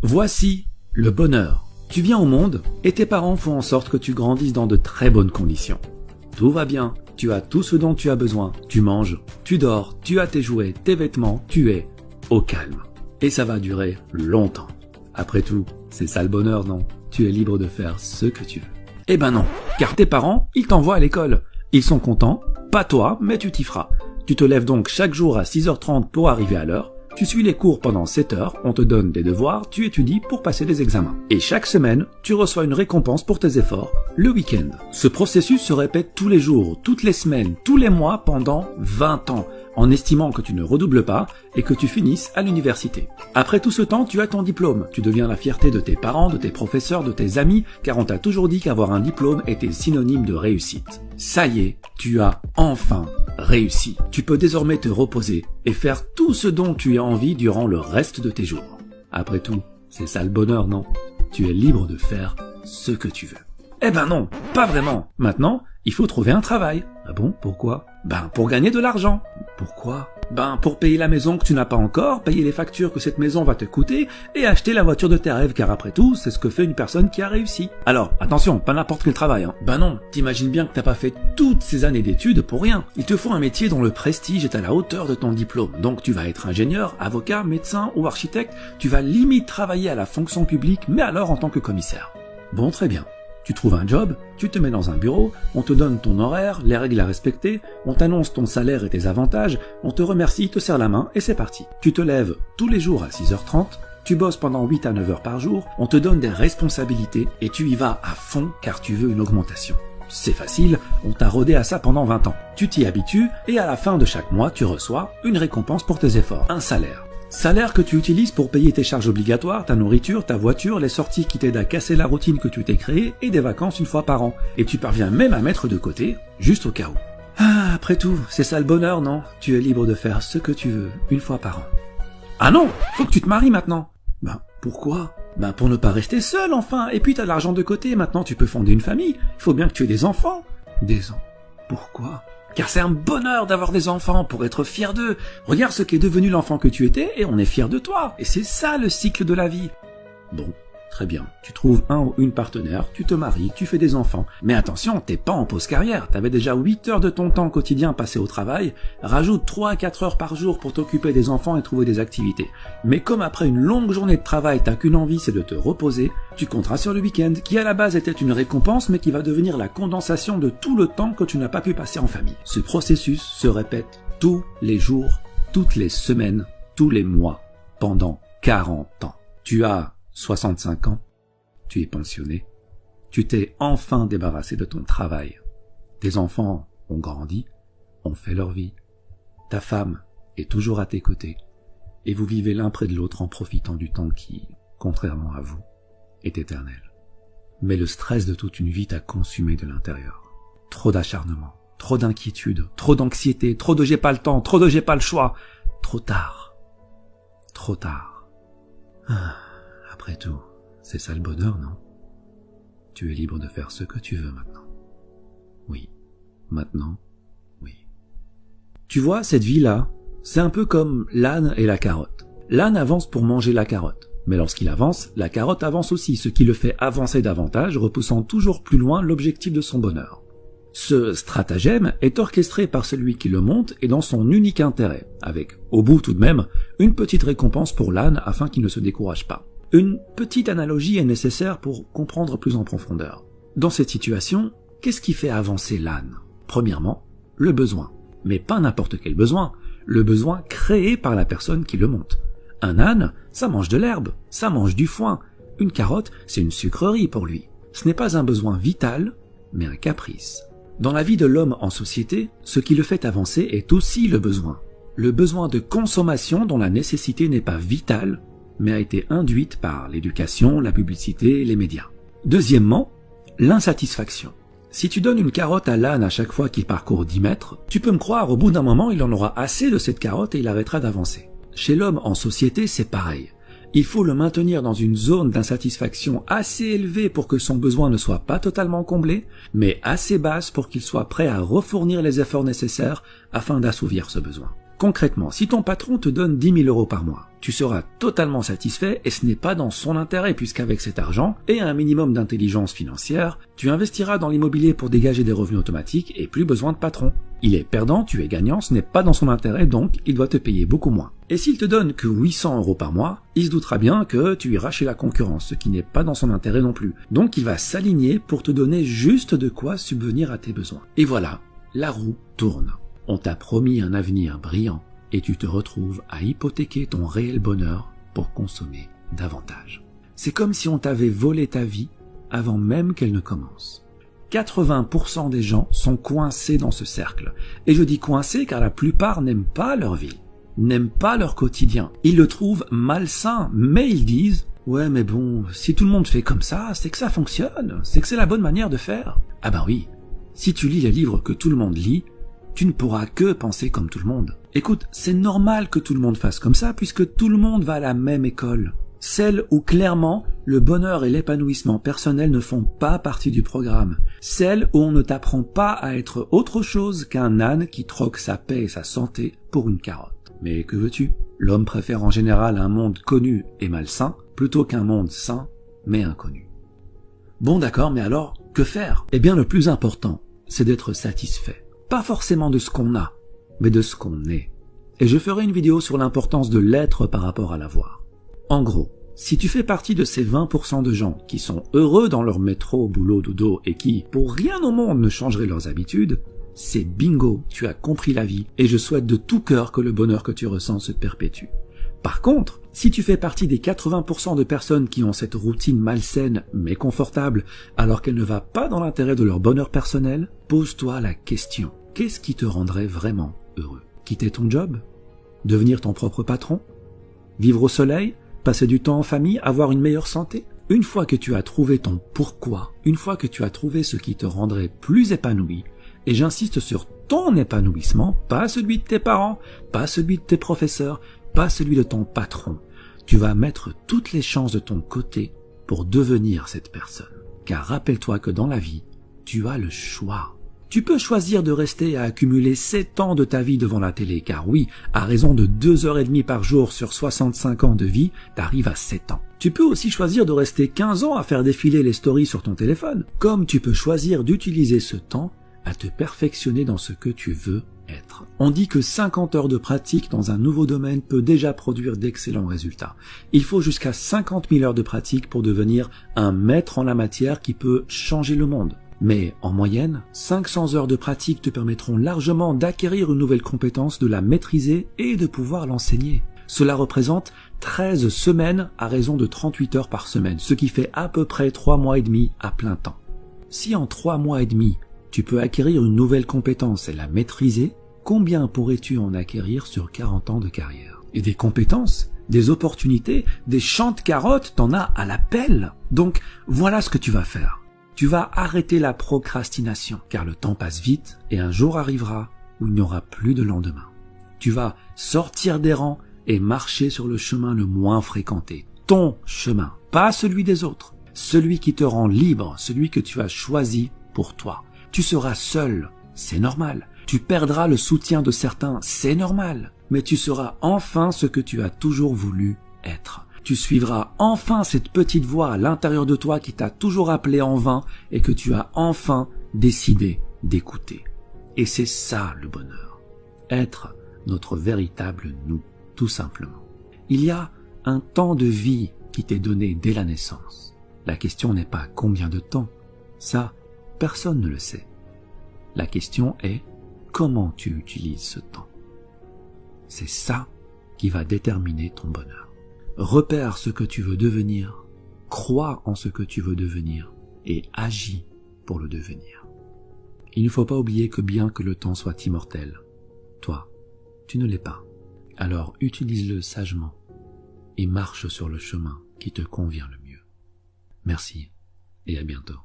Voici le bonheur. Tu viens au monde et tes parents font en sorte que tu grandisses dans de très bonnes conditions. Tout va bien, tu as tout ce dont tu as besoin. Tu manges, tu dors, tu as tes jouets, tes vêtements, tu es au calme. Et ça va durer longtemps. Après tout, c'est ça le bonheur, non? Tu es libre de faire ce que tu veux. Eh ben non, car tes parents, ils t'envoient à l'école. Ils sont contents, pas toi, mais tu t'y feras. Tu te lèves donc chaque jour à 6h30 pour arriver à l'heure. Tu suis les cours pendant 7 heures, on te donne des devoirs, tu étudies pour passer des examens. Et chaque semaine, tu reçois une récompense pour tes efforts, le week-end. Ce processus se répète tous les jours, toutes les semaines, tous les mois pendant 20 ans, en estimant que tu ne redoubles pas et que tu finisses à l'université. Après tout ce temps, tu as ton diplôme. Tu deviens la fierté de tes parents, de tes professeurs, de tes amis, car on t'a toujours dit qu'avoir un diplôme était synonyme de réussite. Ça y est, tu as enfin réussi. Tu peux désormais te reposer et faire tout ce dont tu as envie durant le reste de tes jours. Après tout, c'est ça le bonheur, non? Tu es libre de faire ce que tu veux. Eh ben non, pas vraiment. Maintenant, il faut trouver un travail. Ah bon, pourquoi? Pour gagner de l'argent. Pourquoi? Pour payer la maison que tu n'as pas encore, payer les factures que cette maison va te coûter et acheter la voiture de tes rêves, car après tout, c'est ce que fait une personne qui a réussi. Alors, attention, pas n'importe quel travail, hein. Non, t'imagines bien que t'as pas fait toutes ces années d'études pour rien. Il te faut un métier dont le prestige est à la hauteur de ton diplôme. Donc tu vas être ingénieur, avocat, médecin ou architecte, tu vas limite travailler à la fonction publique, mais alors en tant que commissaire. Bon, très bien. Tu trouves un job, tu te mets dans un bureau, on te donne ton horaire, les règles à respecter, on t'annonce ton salaire et tes avantages, on te remercie, te serre la main et c'est parti. Tu te lèves tous les jours à 6h30, tu bosses pendant 8 à 9 heures par jour, on te donne des responsabilités et tu y vas à fond car tu veux une augmentation. C'est facile, on t'a rodé à ça pendant 20 ans. Tu t'y habitues et à la fin de chaque mois, tu reçois une récompense pour tes efforts, un salaire. Salaire que tu utilises pour payer tes charges obligatoires, ta nourriture, ta voiture, les sorties qui t'aident à casser la routine que tu t'es créée et des vacances une fois par an. Et tu parviens même à mettre de côté, juste au cas où. Ah, après tout, c'est ça le bonheur, non? Tu es libre de faire ce que tu veux, une fois par an. Ah non, faut que tu te maries maintenant. Pourquoi? Pour ne pas rester seul, enfin. Et puis t'as de l'argent de côté, maintenant tu peux fonder une famille. Il faut bien que tu aies des enfants. Des enfants. Pourquoi? Car c'est un bonheur d'avoir des enfants pour être fier d'eux. Regarde ce qu'est devenu l'enfant que tu étais et on est fier de toi. Et c'est ça le cycle de la vie. Bon, très bien. Tu trouves un ou une partenaire, tu te maries, tu fais des enfants. Mais attention, t'es pas en pause carrière. T'avais déjà 8 heures de ton temps quotidien passé au travail. Rajoute 3 à 4 heures par jour pour t'occuper des enfants et trouver des activités. Mais comme après une longue journée de travail, t'as qu'une envie, c'est de te reposer, tu compteras sur le week-end, qui à la base était une récompense, mais qui va devenir la condensation de tout le temps que tu n'as pas pu passer en famille. Ce processus se répète tous les jours, toutes les semaines, tous les mois, pendant 40 ans. Tu as 65 ans, tu es pensionné, tu t'es enfin débarrassé de ton travail. Tes enfants ont grandi, ont fait leur vie. Ta femme est toujours à tes côtés, et vous vivez l'un près de l'autre en profitant du temps qui, contrairement à vous, est éternel. Mais le stress de toute une vie t'a consumé de l'intérieur. Trop d'acharnement, trop d'inquiétude, trop d'anxiété, trop de j'ai pas le temps, trop de j'ai pas le choix. Trop tard. Trop tard. Après tout, c'est ça le bonheur, non? Tu es libre de faire ce que tu veux maintenant. Oui. Maintenant, oui. Tu vois, cette vie-là, c'est un peu comme l'âne et la carotte. L'âne avance pour manger la carotte. Mais lorsqu'il avance, la carotte avance aussi, ce qui le fait avancer davantage, repoussant toujours plus loin l'objectif de son bonheur. Ce stratagème est orchestré par celui qui le monte et dans son unique intérêt, avec, au bout tout de même, une petite récompense pour l'âne afin qu'il ne se décourage pas. Une petite analogie est nécessaire pour comprendre plus en profondeur. Dans cette situation, qu'est-ce qui fait avancer l'âne? Premièrement, le besoin. Mais pas n'importe quel besoin, le besoin créé par la personne qui le monte. Un âne, ça mange de l'herbe, ça mange du foin. Une carotte, c'est une sucrerie pour lui. Ce n'est pas un besoin vital, mais un caprice. Dans la vie de l'homme en société, ce qui le fait avancer est aussi le besoin. Le besoin de consommation dont la nécessité n'est pas vitale, mais a été induite par l'éducation, la publicité et les médias. Deuxièmement, l'insatisfaction. Si tu donnes une carotte à l'âne à chaque fois qu'il parcourt 10 mètres, tu peux me croire, au bout d'un moment, il en aura assez de cette carotte et il arrêtera d'avancer. Chez l'homme en société, c'est pareil. Il faut le maintenir dans une zone d'insatisfaction assez élevée pour que son besoin ne soit pas totalement comblé, mais assez basse pour qu'il soit prêt à refournir les efforts nécessaires afin d'assouvir ce besoin. Concrètement, si ton patron te donne 10 000 euros par mois, tu seras totalement satisfait et ce n'est pas dans son intérêt puisqu'avec cet argent et un minimum d'intelligence financière, tu investiras dans l'immobilier pour dégager des revenus automatiques et plus besoin de patron. Il est perdant, tu es gagnant, ce n'est pas dans son intérêt donc il doit te payer beaucoup moins. Et s'il te donne que 800 euros par mois, il se doutera bien que tu iras chez la concurrence, ce qui n'est pas dans son intérêt non plus. Donc il va s'aligner pour te donner juste de quoi subvenir à tes besoins. Et voilà, la roue tourne. On t'a promis un avenir brillant et tu te retrouves à hypothéquer ton réel bonheur pour consommer davantage. C'est comme si on t'avait volé ta vie avant même qu'elle ne commence. 80% des gens sont coincés dans ce cercle. Et je dis coincés car la plupart n'aiment pas leur vie, n'aiment pas leur quotidien. Ils le trouvent malsain, mais ils disent « Ouais mais bon, si tout le monde fait comme ça, c'est que ça fonctionne, c'est que c'est la bonne manière de faire. » Ah ben oui, si tu lis les livres que tout le monde lit, tu ne pourras que penser comme tout le monde. Écoute, c'est normal que tout le monde fasse comme ça puisque tout le monde va à la même école. Celle où clairement le bonheur et l'épanouissement personnel ne font pas partie du programme. Celle où on ne t'apprend pas à être autre chose qu'un âne qui troque sa paix et sa santé pour une carotte. Mais que veux-tu? L'homme préfère en général un monde connu et malsain plutôt qu'un monde sain mais inconnu. Bon d'accord, mais alors, que faire? Eh bien le plus important, c'est d'être satisfait. Pas forcément de ce qu'on a, mais de ce qu'on est. Et je ferai une vidéo sur l'importance de l'être par rapport à l'avoir. En gros, si tu fais partie de ces 20% de gens qui sont heureux dans leur métro, boulot, dodo et qui, pour rien au monde, ne changeraient leurs habitudes, c'est bingo, tu as compris la vie et je souhaite de tout cœur que le bonheur que tu ressens se perpétue. Par contre, si tu fais partie des 80% de personnes qui ont cette routine malsaine mais confortable alors qu'elle ne va pas dans l'intérêt de leur bonheur personnel, pose-toi la question. Qu'est-ce qui te rendrait vraiment heureux? Quitter ton job? Devenir ton propre patron? Vivre au soleil? Passer du temps en famille? Avoir une meilleure santé? Une fois que tu as trouvé ton pourquoi, une fois que tu as trouvé ce qui te rendrait plus épanoui, et j'insiste sur ton épanouissement, pas celui de tes parents, pas celui de tes professeurs, pas celui de ton patron, tu vas mettre toutes les chances de ton côté pour devenir cette personne. Car rappelle-toi que dans la vie, tu as le choix. Tu peux choisir de rester à accumuler 7 ans de ta vie devant la télé, car oui, à raison de 2h30 par jour sur 65 ans de vie, t'arrives à 7 ans. Tu peux aussi choisir de rester 15 ans à faire défiler les stories sur ton téléphone, comme tu peux choisir d'utiliser ce temps à te perfectionner dans ce que tu veux être. On dit que 50 heures de pratique dans un nouveau domaine peut déjà produire d'excellents résultats. Il faut jusqu'à 50 000 heures de pratique pour devenir un maître en la matière qui peut changer le monde. Mais en moyenne, 500 heures de pratique te permettront largement d'acquérir une nouvelle compétence, de la maîtriser et de pouvoir l'enseigner. Cela représente 13 semaines à raison de 38 heures par semaine, ce qui fait à peu près 3 mois et demi à plein temps. Si en 3 mois et demi, tu peux acquérir une nouvelle compétence et la maîtriser, combien pourrais-tu en acquérir sur 40 ans de carrière? Et des compétences, des opportunités, des champs de carottes, t'en as à la pelle. Donc voilà ce que tu vas faire. Tu vas arrêter la procrastination, car le temps passe vite et un jour arrivera où il n'y aura plus de lendemain. Tu vas sortir des rangs et marcher sur le chemin le moins fréquenté. Ton chemin, pas celui des autres. Celui qui te rend libre, celui que tu as choisi pour toi. Tu seras seul, c'est normal. Tu perdras le soutien de certains, c'est normal. Mais tu seras enfin ce que tu as toujours voulu être. Tu suivras enfin cette petite voix à l'intérieur de toi qui t'a toujours appelé en vain et que tu as enfin décidé d'écouter. Et c'est ça le bonheur. Être notre véritable nous, tout simplement. Il y a un temps de vie qui t'est donné dès la naissance. La question n'est pas combien de temps. Ça, personne ne le sait. La question est comment tu utilises ce temps. C'est ça qui va déterminer ton bonheur. Repère ce que tu veux devenir, crois en ce que tu veux devenir et agis pour le devenir. Il ne faut pas oublier que bien que le temps soit immortel, toi, tu ne l'es pas. Alors utilise-le sagement et marche sur le chemin qui te convient le mieux. Merci et à bientôt.